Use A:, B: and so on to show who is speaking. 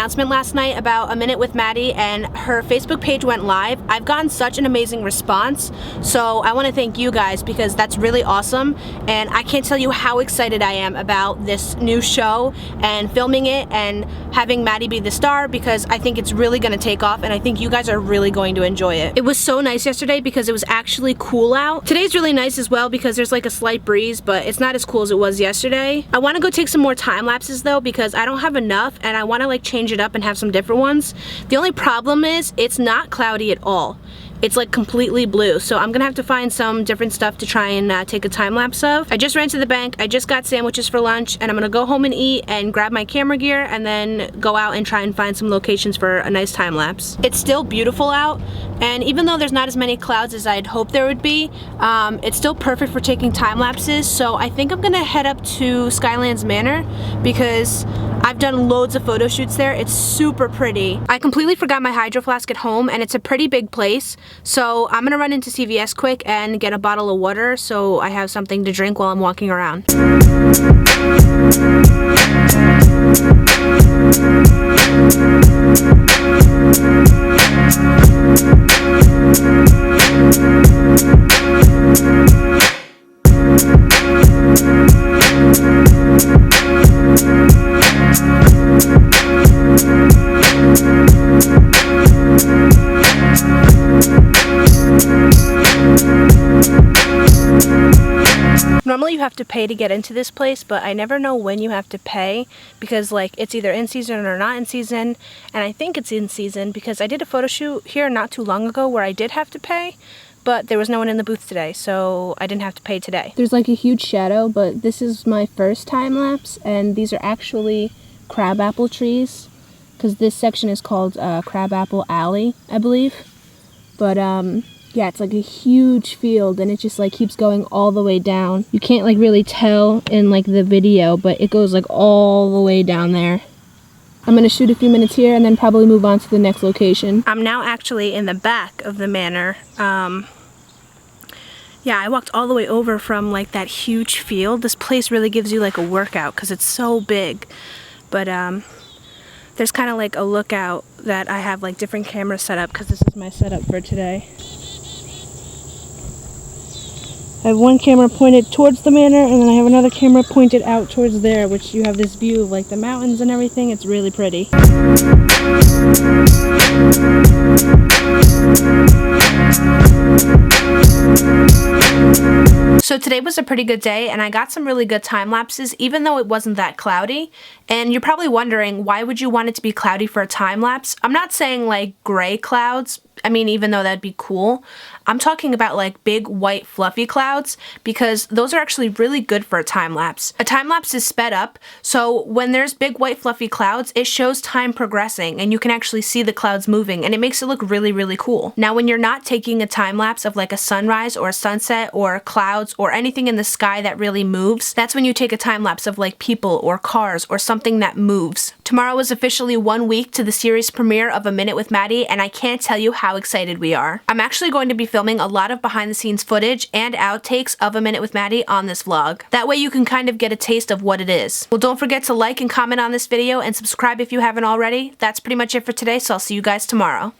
A: announcement last night about A Minute with Maddie, and her Facebook page went live. I've gotten such an amazing response, so I want to thank you guys because that's really awesome, and I can't tell you how excited I am about this new show and filming it and having Maddie be the star, because I think it's really going to take off, and I think you guys are really going to enjoy it. It was so nice yesterday because it was actually cool out. Today's really nice as well because there's like a slight breeze, but it's not as cool as it was yesterday. I want to go take some more time lapses though because I don't have enough, and I want to like change it up and have some different ones. The only problem is it's not cloudy at all. It's like completely blue, so I'm gonna have to find some different stuff to try and take a time lapse of. I just ran to the bank, I just got sandwiches for lunch, and I'm gonna go home and eat and grab my camera gear and then go out and try and find some locations for a nice time lapse. It's still beautiful out, and even though there's not as many clouds as I'd hoped there would be, it's still perfect for taking time lapses, so I think I'm gonna head up to Skylands Manor because I've done loads of photo shoots there. It's super pretty. I completely forgot my hydro flask at home, and it's a pretty big place, so I'm gonna run into CVS quick and get a bottle of water so I have something to drink while I'm walking around. Normally you have to pay to get into this place, but I never know when you have to pay because like it's either in season or not in season, and I think it's in season because I did a photo shoot here not too long ago where I did have to pay, but there was no one in the booth today, so I didn't have to pay today. There's like a huge shadow, but this is my first time lapse, and these are actually crabapple trees because this section is called Crabapple Alley, I believe. But yeah, it's like a huge field, and it just like keeps going all the way down. You can't like really tell in like the video, but it goes like all the way down there. I'm gonna shoot a few minutes here and then probably move on to the next location. I'm now actually in the back of the manor. Yeah, I walked all the way over from like that huge field. This place really gives you like a workout because it's so big. But there's kind of like a lookout that I have like different cameras set up because this is my setup for today. I have one camera pointed towards the manor, and then I have another camera pointed out towards there, which you have this view of like the mountains and everything. It's really pretty. So today was a pretty good day, and I got some really good time lapses even though it wasn't that cloudy. And you're probably wondering, why would you want it to be cloudy for a time lapse? I'm not saying like gray clouds. I mean, even though that'd be cool, I'm talking about like big white fluffy clouds because those are actually really good for a time lapse. A time lapse is sped up, so when there's big white fluffy clouds, it shows time progressing and you can actually see the clouds moving, and it makes it look really, really cool. Now, when you're not taking a time lapse of like a sunrise or a sunset or clouds or anything in the sky that really moves, that's when you take a time lapse of like people or cars or something that moves. Tomorrow is officially 1 week to the series premiere of A Minute with Maddie, and I can't tell you how excited we are. I'm actually going to be filming a lot of behind the scenes footage and outtakes of A Minute with Maddie on this vlog. That way you can kind of get a taste of what it is. Well, don't forget to like and comment on this video and subscribe if you haven't already. That's pretty much it for today, so I'll see you guys tomorrow.